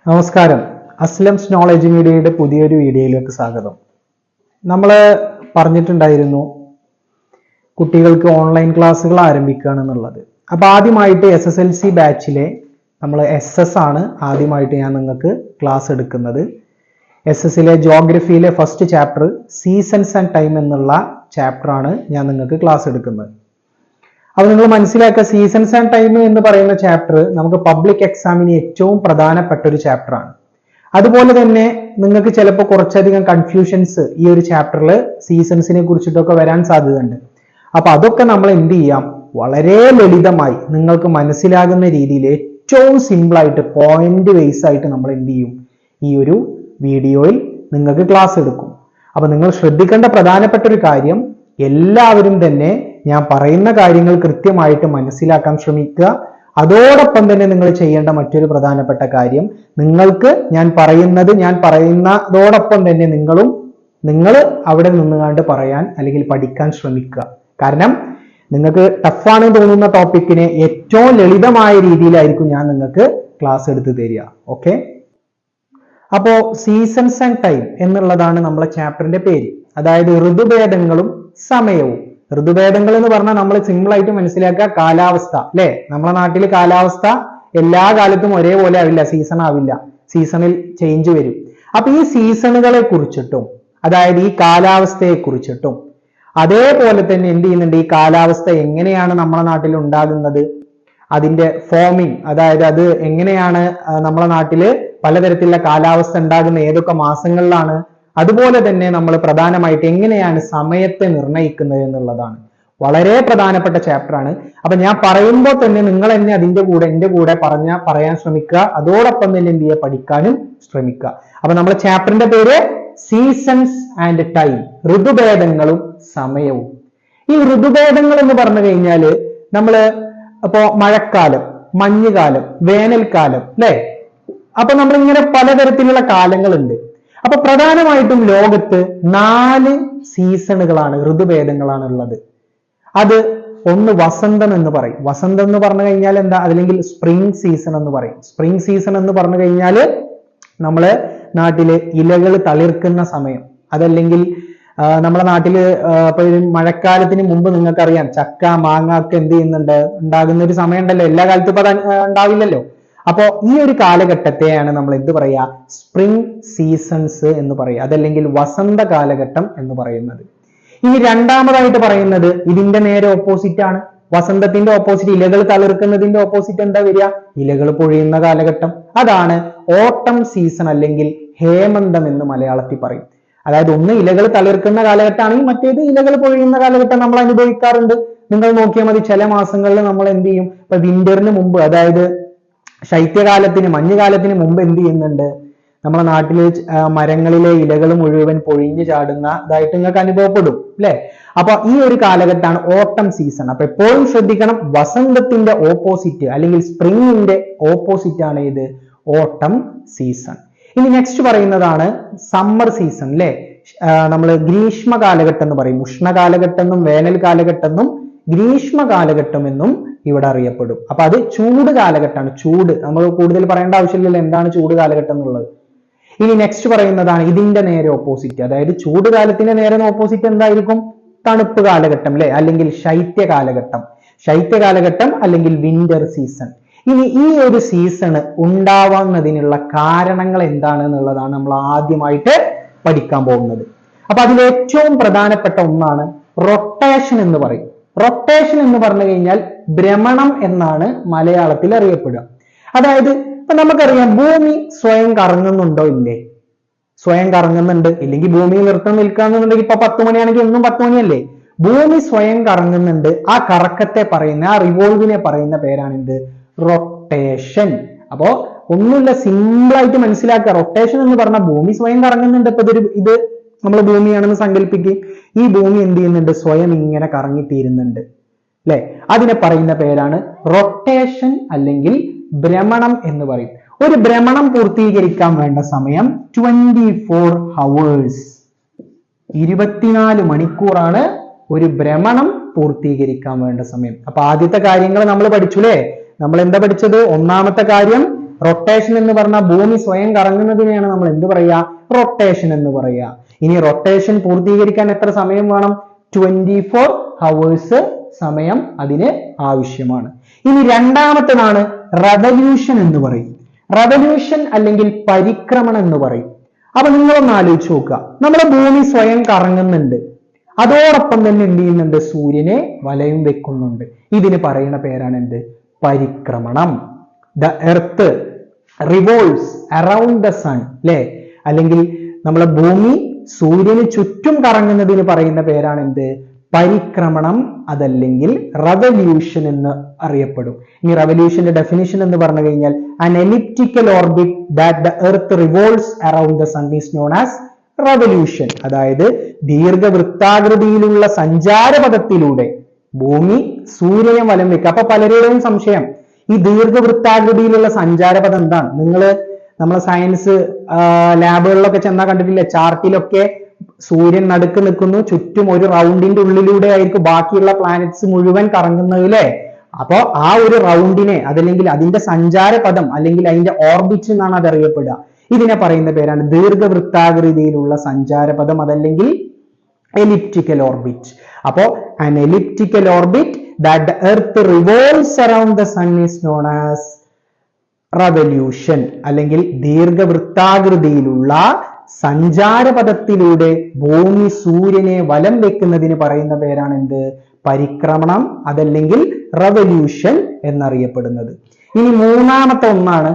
നമസ്കാരം. അസ്ലംസ് നോളജ് മീഡിയയുടെ പുതിയൊരു വീഡിയോയിലേക്ക് സ്വാഗതം. നമ്മൾ പറഞ്ഞിട്ടുണ്ടായിരുന്നു കുട്ടികൾക്ക് ഓൺലൈൻ ക്ലാസ്സുകൾ ആരംഭിക്കുകയാണെന്നുള്ളത്. അപ്പോൾ ആദ്യമായിട്ട് SSLC ബാച്ചിലെ നമ്മൾ SS ആണ് ആദ്യമായിട്ട് ഞാൻ നിങ്ങൾക്ക് ക്ലാസ് എടുക്കുന്നത്. SS ജോഗ്രഫിയിലെ first chapter seasons and time എന്നുള്ള ചാപ്റ്ററാണ് ഞാൻ നിങ്ങൾക്ക് ക്ലാസ് എടുക്കുന്നത്. അപ്പോൾ നിങ്ങൾ മനസ്സിലാക്കുക, സീസൺസ് ആൻഡ് ടൈം എന്ന് പറയുന്ന ചാപ്റ്റർ നമുക്ക് പബ്ലിക് എക്സാമിന് ഏറ്റവും പ്രധാനപ്പെട്ട ഒരു ചാപ്റ്ററാണ്. അതുപോലെ തന്നെ നിങ്ങൾക്ക് ചിലപ്പോൾ കുറച്ചധികം കൺഫ്യൂഷൻസ് ഈ ഒരു ചാപ്റ്ററിൽ സീസൺസിനെ കുറിച്ചിട്ടൊക്കെ വരാൻ സാധ്യതയുണ്ട്. അപ്പൊ അതൊക്കെ നമ്മൾ എന്ത് ചെയ്യാം, വളരെ ലളിതമായി നിങ്ങൾക്ക് മനസ്സിലാകുന്ന രീതിയിൽ ഏറ്റവും സിമ്പിൾ ആയിട്ട് പോയിന്റ് വൈസ് ആയിട്ട് നമ്മൾ എന്ത് ചെയ്യും, ഈ ഒരു വീഡിയോയിൽ നിങ്ങൾക്ക് ക്ലാസ് എടുക്കും. അപ്പൊ നിങ്ങൾ ശ്രദ്ധിക്കേണ്ട പ്രധാനപ്പെട്ട ഒരു കാര്യം, എല്ലാവരും തന്നെ ഞാൻ പറയുന്ന കാര്യങ്ങൾ കൃത്യമായിട്ട് മനസ്സിലാക്കാൻ ശ്രമിക്കുക. അതോടൊപ്പം തന്നെ നിങ്ങൾ ചെയ്യേണ്ട മറ്റൊരു പ്രധാനപ്പെട്ട കാര്യം, നിങ്ങൾക്ക് ഞാൻ പറയുന്നതോടൊപ്പം തന്നെ നിങ്ങൾ അവിടെ നിന്നുകൊണ്ട് പറയാൻ അല്ലെങ്കിൽ പഠിക്കാൻ ശ്രമിക്കുക. കാരണം നിങ്ങൾക്ക് ടഫാണ് തോന്നുന്ന ടോപ്പിക്കിനെ ഏറ്റവും ലളിതമായ രീതിയിലായിരിക്കും ഞാൻ നിങ്ങൾക്ക് ക്ലാസ് എടുത്ത് തരിക. ഓക്കെ, അപ്പോ സീസൺസ് ആൻഡ് ടൈം എന്നുള്ളതാണ് നമ്മളെ ചാപ്റ്ററിന്റെ പേര്. അതായത് ഋതുഭേദങ്ങളും സമയവും. ഋതുഭേദങ്ങൾ എന്ന് പറഞ്ഞാൽ നമ്മൾ സിമ്പിൾ ആയിട്ട് മനസ്സിലാക്കുക, കാലാവസ്ഥ അല്ലെ. നമ്മളെ നാട്ടിൽ കാലാവസ്ഥ എല്ലാ കാലത്തും ഒരേപോലെ ആവില്ല, സീസൺ ആവില്ല, സീസണിൽ ചേഞ്ച് വരും. അപ്പൊ ഈ സീസണുകളെ കുറിച്ചിട്ടും അതായത് ഈ കാലാവസ്ഥയെ കുറിച്ചിട്ടും അതേപോലെ തന്നെ എന്ത് ചെയ്യുന്നുണ്ട്, ഈ കാലാവസ്ഥ എങ്ങനെയാണ് നമ്മളെ നാട്ടിൽ ഉണ്ടാകുന്നത്, അതിന്റെ ഫോമിങ്, അതായത് അത് എങ്ങനെയാണ് നമ്മളെ നാട്ടില് പലതരത്തിലുള്ള കാലാവസ്ഥ ഉണ്ടാകുന്ന ഏതൊക്കെ മാസങ്ങളിലാണ്, അതുപോലെ തന്നെ നമ്മൾ പ്രധാനമായിട്ട് എങ്ങനെയാണ് സമയത്തെ നിർണ്ണയിക്കുന്നത് എന്നുള്ളതാണ്. വളരെ പ്രധാനപ്പെട്ട ചാപ്റ്റർ ആണ്. അപ്പൊ ഞാൻ പറയുമ്പോൾ തന്നെ നിങ്ങൾ എന്നെ എന്റെ കൂടെ പറയാൻ ശ്രമിക്കുക. അതോടൊപ്പം തന്നെ എന്ത് ചെയ്യുക, പഠിക്കാനും ശ്രമിക്കുക. അപ്പൊ നമ്മുടെ ചാപ്റ്ററിന്റെ പേര് സീസൺസ് ആൻഡ് ടൈം, ഋതുഭേദങ്ങളും സമയവും. ഈ ഋതുഭേദങ്ങൾ എന്ന് പറഞ്ഞു കഴിഞ്ഞാല് നമ്മള് ഇപ്പോ മഴക്കാലം, മഞ്ഞുകാലം, വേനൽക്കാലം അല്ലെ. അപ്പൊ നമ്മളിങ്ങനെ പലതരത്തിലുള്ള കാലങ്ങളുണ്ട്. അപ്പൊ പ്രധാനമായിട്ടും ലോകത്ത് 4 സീസണുകളാണ്, ഋതുഭേദങ്ങളാണ് ഉള്ളത്. അത് ഒന്ന് വസന്തം എന്ന് പറയും. വസന്തം എന്ന് പറഞ്ഞു കഴിഞ്ഞാൽ എന്താ, അല്ലെങ്കിൽ സ്പ്രിംഗ് സീസൺ എന്ന് പറയും. സ്പ്രിംഗ് സീസൺ എന്ന് പറഞ്ഞു കഴിഞ്ഞാല് നമ്മളെ നാട്ടില് ഇലകൾ തളിർക്കുന്ന സമയം. അതല്ലെങ്കിൽ നമ്മുടെ നാട്ടില് ഇപ്പൊ മഴക്കാലത്തിന് മുമ്പ് നിങ്ങൾക്കറിയാം ചക്ക മാങ്ങ ഒക്കെ എന്ത് ചെയ്യുന്നുണ്ട്, ഉണ്ടാകുന്ന ഒരു സമയം ഉണ്ടല്ലോ. എല്ലാ കാലത്തും ഇപ്പൊ ഉണ്ടാവില്ലല്ലോ. അപ്പോ ഈ ഒരു കാലഘട്ടത്തെയാണ് നമ്മൾ എന്ത് പറയാ, സ്പ്രിംഗ് സീസൺസ് എന്ന് പറയുക, അതല്ലെങ്കിൽ വസന്ത കാലഘട്ടം എന്ന് പറയുന്നത്. ഇനി രണ്ടാമതായിട്ട് പറയുന്നത് ഇതിന്റെ നേരെ ഓപ്പോസിറ്റ് ആണ്. വസന്തത്തിന്റെ ഓപ്പോസിറ്റ്, ഇലകൾ തളിർക്കുന്നതിന്റെ ഓപ്പോസിറ്റ് എന്താ വരിക, ഇലകൾ പൊഴിയുന്ന കാലഘട്ടം. അതാണ് ഓട്ടം സീസൺ അല്ലെങ്കിൽ ഹേമന്തം എന്ന് മലയാളത്തിൽ പറയും. അതായത് ഒന്ന് ഇലകൾ തളിർക്കുന്ന കാലഘട്ടമാണെങ്കിൽ മറ്റേത് ഇലകൾ പൊഴിയുന്ന കാലഘട്ടം നമ്മൾ അനുഭവിക്കാറുണ്ട്. നിങ്ങൾ നോക്കിയാൽ മതി, ചില മാസങ്ങളിൽ നമ്മൾ എന്ത് ചെയ്യും, ഇപ്പൊ വിന്ററിന് മുമ്പ്, അതായത് ശൈത്യകാലത്തിന്, മഞ്ഞുകാലത്തിന് മുമ്പ് എന്ത് ചെയ്യുന്നുണ്ട്, നമ്മുടെ നാട്ടില് മരങ്ങളിലെ ഇലകൾ മുഴുവൻ പൊഴിഞ്ഞു ചാടുന്നതായിട്ട് നിങ്ങൾക്ക് അനുഭവപ്പെടും അല്ലെ. അപ്പൊ ഈ ഒരു കാലഘട്ടമാണ് ഓട്ടം സീസൺ. അപ്പൊ എപ്പോഴും ശ്രദ്ധിക്കണം, വസന്തത്തിന്റെ ഓപ്പോസിറ്റ് അല്ലെങ്കിൽ സ്പ്രിംഗിന്റെ ഓപ്പോസിറ്റ് ആണ് ഇത് ഓട്ടം സീസൺ. ഇനി നെക്സ്റ്റ് പറയുന്നതാണ് സമ്മർ സീസൺ അല്ലെ. നമ്മൾ ഗ്രീഷ്മ കാലഘട്ടം എന്ന് പറയും. ഉഷ്ണകാലഘട്ടം എന്നും വേനൽ കാലഘട്ടം എന്നും ഗ്രീഷ്മ കാലഘട്ടം എന്നും ഇവിടെ അറിയപ്പെടും. അപ്പൊ അത് ചൂട് കാലഘട്ടമാണ്. ചൂട് നമ്മൾ കൂടുതൽ പറയേണ്ട ആവശ്യമില്ലല്ലോ എന്താണ് ചൂട് കാലഘട്ടം എന്നുള്ളത്. ഇനി നെക്സ്റ്റ് പറയുന്നതാണ് ഇതിന്റെ നേരെ ഓപ്പോസിറ്റ്, അതായത് ചൂട് കാലത്തിന്റെ നേരെ ഓപ്പോസിറ്റ് എന്തായിരിക്കും, തണുപ്പ് കാലഘട്ടം അല്ലെ, അല്ലെങ്കിൽ ശൈത്യ കാലഘട്ടം. ശൈത്യ കാലഘട്ടം അല്ലെങ്കിൽ വിന്റർ സീസൺ. ഇനി ഈ ഒരു സീസൺ ഉണ്ടാവുന്നതിനുള്ള കാരണങ്ങൾ എന്താണ് എന്നുള്ളതാണ് നമ്മൾ ആദ്യമായിട്ട് പഠിക്കാൻ പോകുന്നത്. അപ്പൊ അതിൽ ഏറ്റവും പ്രധാനപ്പെട്ട ഒന്നാണ് റൊട്ടേഷൻ എന്ന് പറയും. റൊട്ടേഷൻ എന്ന് പറഞ്ഞു കഴിഞ്ഞാൽ ഭ്രമണം എന്നാണ് മലയാളത്തിൽ അറിയപ്പെടുക. അതായത് ഇപ്പൊ നമുക്കറിയാം, ഭൂമി സ്വയം കറങ്ങുന്നുണ്ടോ ഇല്ലേ, സ്വയം കറങ്ങുന്നുണ്ട്. ഇല്ലെങ്കിൽ ഭൂമി നിൽക്കാന്നുണ്ടെങ്കിൽ ഇപ്പൊ 10 മണിയാണെങ്കിൽ എന്നും 10 മണിയല്ലേ. ഭൂമി സ്വയം കറങ്ങുന്നുണ്ട്. ആ കറക്കത്തെ പറയുന്ന, ആ റിവോൾവിനെ പറയുന്ന പേരാണ് എന്ത്, റൊട്ടേഷൻ. അപ്പോ ഒന്നുമില്ല, സിമ്പിൾ ആയിട്ട് മനസ്സിലാക്കുക. റൊട്ടേഷൻ എന്ന് പറഞ്ഞാൽ ഭൂമി സ്വയം കറങ്ങുന്നുണ്ട്. ഇപ്പൊ ഇത് നമ്മൾ ഭൂമിയാണെന്ന് സങ്കല്പിക്കുകയും ഈ ഭൂമി എന്ത് ചെയ്യുന്നുണ്ട്, സ്വയം ഇങ്ങനെ കറങ്ങിത്തീരുന്നുണ്ട് അല്ലെ. അതിനെ പറയുന്ന പേരാണ് റൊട്ടേഷൻ അല്ലെങ്കിൽ ഭ്രമണം എന്ന് പറയും. ഒരു ഭ്രമണം പൂർത്തീകരിക്കാൻ വേണ്ട സമയം 24 hours, 24 മണിക്കൂറാണ് ഒരു ഭ്രമണം പൂർത്തീകരിക്കാൻ വേണ്ട സമയം. അപ്പൊ ആദ്യത്തെ കാര്യങ്ങൾ നമ്മൾ പഠിച്ചു അല്ലേ. നമ്മൾ എന്താ പഠിച്ചത്, ഒന്നാമത്തെ കാര്യം റൊട്ടേഷൻ എന്ന് പറഞ്ഞാൽ ഭൂമി സ്വയം കറങ്ങുന്നതിനെയാണ് നമ്മൾ എന്ത് പറയാ? റൊട്ടേഷൻ എന്ന് പറയാ. ഇനി റൊട്ടേഷൻ പൂർത്തീകരിക്കാൻ എത്ര സമയം വേണം? 24 hours സമയം അതിന് ആവശ്യമാണ്. ഇനി രണ്ടാമത്തേതാണ് റവല്യൂഷൻ എന്ന് പറയും. റവല്യൂഷൻ അല്ലെങ്കിൽ പരിക്രമണം എന്ന് പറയും. അപ്പൊ നിങ്ങളൊന്ന് ആലോചിച്ച് നോക്കുക, നമ്മുടെ ഭൂമി സ്വയം കറങ്ങുന്നുണ്ട്, അതോടൊപ്പം തന്നെ എന്ത് ചെയ്യുന്നുണ്ട്? സൂര്യനെ വലയം വെക്കുന്നുണ്ട്. ഇതിന് പറയുന്ന പേരാണ് എന്ത്? പരിക്രമണം. The earth revolves around the sun, അല്ലെ? അല്ലെങ്കിൽ നമ്മളെ ഭൂമി സൂര്യന് ചുറ്റും കറങ്ങുന്നതിന് പറയുന്ന പേരാണ് എന്ത്? പരിക്രമണം, അതല്ലെങ്കിൽ റവല്യൂഷൻ എന്ന് അറിയപ്പെടും. ഇനി റവല്യൂഷന്റെ ഡെഫിനിഷൻ എന്ന് പറഞ്ഞു കഴിഞ്ഞാൽ an elliptical orbit that the earth revolves around the sun is known as revolution. അതായത് ദീർഘവൃത്താകൃതിയിലുള്ള സഞ്ചാരപഥത്തിലൂടെ ഭൂമി സൂര്യനെ വലം വെക്കുക. അപ്പൊ പലരുടെയും സംശയം, ഈ ദീർഘവൃത്താകൃതിയിലുള്ള സഞ്ചാരപഥം എന്താണ്? നമ്മളെ സയൻസ് ലാബുകളിലൊക്കെ ചെന്നാൽ കണ്ടിട്ടില്ലേ, ചാർട്ടിലൊക്കെ സൂര്യൻ നടുക്ക് നിൽക്കുന്നു, ചുറ്റും ഒരു റൗണ്ടിന്റെ ഉള്ളിലൂടെ ആയിരിക്കും ബാക്കിയുള്ള പ്ലാനറ്റ്സ് മുഴുവൻ കറങ്ങുന്നത്, അല്ലേ? അപ്പോ ആ ഒരു റൗണ്ടിനെ, അതല്ലെങ്കിൽ അതിന്റെ സഞ്ചാരപഥം, അല്ലെങ്കിൽ അതിന്റെ ഓർബിറ്റ് എന്നാണ് അത് അറിയപ്പെടുക. ഇതിനെ പറയുന്ന പേരാണ് ദീർഘവൃത്താകൃതിയിലുള്ള സഞ്ചാരപഥം, അതല്ലെങ്കിൽ എലിപ്റ്റിക്കൽ ഓർബിറ്റ്. അപ്പോ an elliptical orbit that the earth revolves around the sun is known as revolution. അല്ലെങ്കിൽ ദീർഘവൃത്താകൃതിയിലുള്ള സഞ്ചാരപഥത്തിലൂടെ ഭൂമി സൂര്യനെ വലം വെക്കുന്നതിന് പറയുന്ന പേരാണ് എന്ത്? പരിക്രമണം, അതല്ലെങ്കിൽ റവല്യൂഷൻ എന്നറിയപ്പെടുന്നത്. ഇനി മൂന്നാമത്തെ ഒന്നാണ്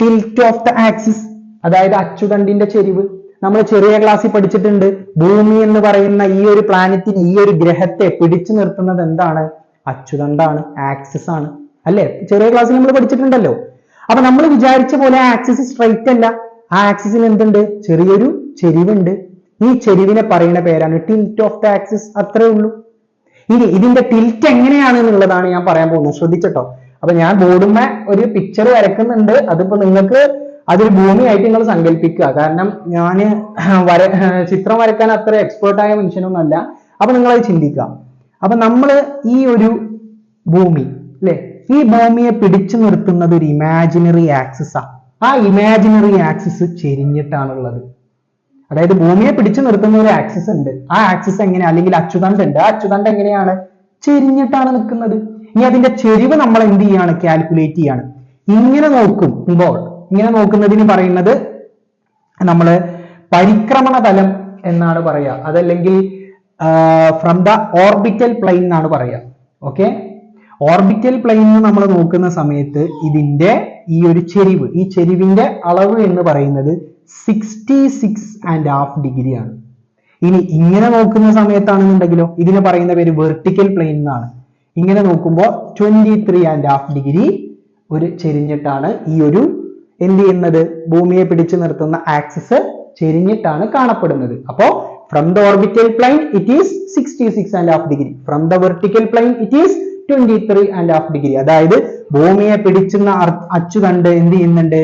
ടിൽറ്റ് ഓഫ് ദ ആക്സിസ്, അതായത് അച്ചുതണ്ടിന്റെ ചെരിവ്. നമ്മൾ ചെറിയ ക്ലാസ്സിൽ പഠിച്ചിട്ടുണ്ട്, ഭൂമി എന്ന് പറയുന്ന ഈ ഒരു പ്ലാനറ്റിന്, ഈ ഒരു ഗ്രഹത്തെ പിടിച്ചു നിർത്തുന്നത് എന്താണ്? അച്ചുതണ്ടാണ്, ആക്സിസ് ആണ്, അല്ലെ? ചെറിയ ക്ലാസ്സിൽ നമ്മൾ പഠിച്ചിട്ടുണ്ടല്ലോ. അപ്പൊ നമ്മൾ വിചാരിച്ച പോലെ ആക്സിസ് സ്ട്രൈറ്റ് അല്ല, ആ ആക്സിസിന് എന്തുണ്ട്? ചെറിയൊരു ചെരിവുണ്ട്. ഈ ചെരിവിനെ പറയുന്ന പേരാണ് ടിൽറ്റ് ഓഫ് ദ ആക്സിസ്. അത്രേ ഉള്ളൂ. ഇനി ഇതിന്റെ ടിൽറ്റ് എങ്ങനെയാണ് എന്നുള്ളതാണ് ഞാൻ പറയാൻ പോകുന്നത്, ശ്രദ്ധിച്ചട്ടോ. അപ്പൊ ഞാൻ ബോർഡുമ്മ ഒരു പിക്ചർ വരക്കുന്നുണ്ട്, അതിപ്പോ നിങ്ങൾക്ക് അതൊരു ഭൂമിയായിട്ട് നിങ്ങൾ സങ്കല്പിക്കുക. കാരണം ഞാൻ ചിത്രം വരക്കാൻ അത്ര എക്സ്പേർട്ടായ മനുഷ്യനൊന്നുമല്ല. അപ്പൊ നിങ്ങളത് ചിന്തിക്കുക. അപ്പൊ നമ്മള് ഈ ഒരു ഭൂമി, അല്ലെ, ഈ ഭൂമിയെ പിടിച്ചു നിർത്തുന്നത് ഒരു ഇമാജിനറി ആക്സിസ് ആണ്. ആ ഇമാജിനറി ആക്സിസ് ചെരിഞ്ഞിട്ടാണുള്ളത്. അതായത് ഭൂമിയെ പിടിച്ചു നിർത്തുന്ന ഒരു ആക്സിസ് ഉണ്ട്. ആ ആക്സിസ് എങ്ങനെ, അല്ലെങ്കിൽ അച്ചുതണ്ട് ഉണ്ട്, ആ അച്ചുതണ്ട് എങ്ങനെയാണ്? ചെരിഞ്ഞിട്ടാണ് നിൽക്കുന്നത്. ഇനി അതിന്റെ ചെരിവ് നമ്മൾ എന്ത് ചെയ്യാണ്? കാൽക്കുലേറ്റ് ചെയ്യാണ്. ഇങ്ങനെ നോക്കുമ്പോൾ, ഇങ്ങനെ നോക്കുന്നതിന് പറയുന്നത് നമ്മള് പരിക്രമണ തലം എന്നാണ് പറയുക, അതല്ലെങ്കിൽ ഫ്രം ദ ഓർബിറ്റൽ പ്ലെയിൻ എന്നാണ് പറയുക. ഓക്കെ, ഓർബിറ്റൽ പ്ലെയിനിൽ നമ്മൾ നോക്കുന്ന സമയത്ത് ഇതിന്റെ ഈ ഒരു ചെരിവ്, ഈ ചെരിവിന്റെ അളവ് എന്ന് പറയുന്നത് 66.5 ഡിഗ്രി ആണ്. ഇനി ഇങ്ങനെ നോക്കുന്ന സമയത്താണെന്നുണ്ടെങ്കിലോ ഇതിനെ പറയുന്ന പേര് വെർട്ടിക്കൽ പ്ലെയിൻ എന്നാണ്. ഇങ്ങനെ നോക്കുമ്പോൾ 23.5 ഡിഗ്രി ഒരു ചെരിഞ്ഞിട്ടാണ് ഈ ഒരു എന്ത് ചെയ്യുന്നത്? ഭൂമിയെ പിടിച്ചു നിർത്തുന്ന ആക്സിസ് ചെരിഞ്ഞിട്ടാണ് കാണപ്പെടുന്നത്. അപ്പോ from the orbital plain it is 66.5 degree, from the vertical plane it is 23.5 degree. അതായത് ഭൂമിയെ പിടിച്ചുന്ന അച്ചുതണ്ട് എന്ത് ചെയ്യുന്നുണ്ട്?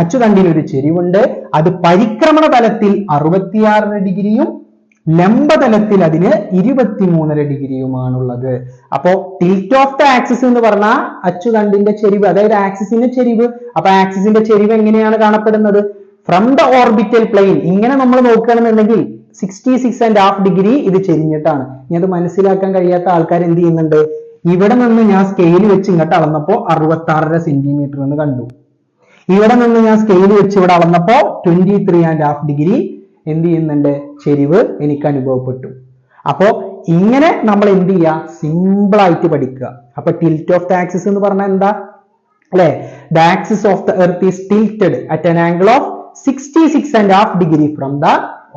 അച്ചുതണ്ടിന് ഒരു ചെരിവുണ്ട്. അത് പരിക്രമണ തലത്തിൽ 66 ഡിഗ്രിയും ലംബതലത്തിൽ അതിന് 23 ഡിഗ്രിയുമാണുള്ളത്. അപ്പോ ടിൽറ്റ് ഓഫ് ദ ആക്സിസ് എന്ന് പറഞ്ഞാൽ അച്ചുതണ്ടിന്റെ ചെരിവ്, അതായത് ആക്സിസിന്റെ ചെരിവ്. അപ്പൊ ആക്സിസിന്റെ ചെരിവ് എങ്ങനെയാണ് കാണപ്പെടുന്നത്? From the orbital plain. ഇങ്ങനെ നമ്മൾ നോക്കുകയാണെന്നുണ്ടെങ്കിൽ 66.5 ഡിഗ്രി ഇത് ചെരിഞ്ഞിട്ടാണ്. ഇനി അത് മനസ്സിലാക്കാൻ കഴിയാത്ത ആൾക്കാർ എന്ത് ചെയ്യുന്നുണ്ട്? ഇവിടെ നിന്ന് ഞാൻ സ്കെയിൽ വെച്ച് ഇങ്ങോട്ട് അളന്നപ്പോ 66 സെന്റിമീറ്റർ എന്ന് കണ്ടു. ഇവിടെ നിന്ന് ഞാൻ സ്കെയിൽ വെച്ച് ഇവിടെ അളന്നപ്പോ 23.5 ഡിഗ്രി എന്ത് ചെയ്യുന്നുണ്ട്? ചെരിവ് എനിക്ക് അനുഭവപ്പെട്ടു. അപ്പോ ഇങ്ങനെ നമ്മൾ എന്ത് ചെയ്യുക? സിമ്പിൾ ആയിട്ട് പഠിക്കുക. അപ്പൊ ടിൽറ്റ് ഓഫ് ദ ആക്സിസ് എന്ന് പറഞ്ഞാൽ എന്താ? അല്ലെ, the axis of the earth is tilted at an angle of 66.5 degree from the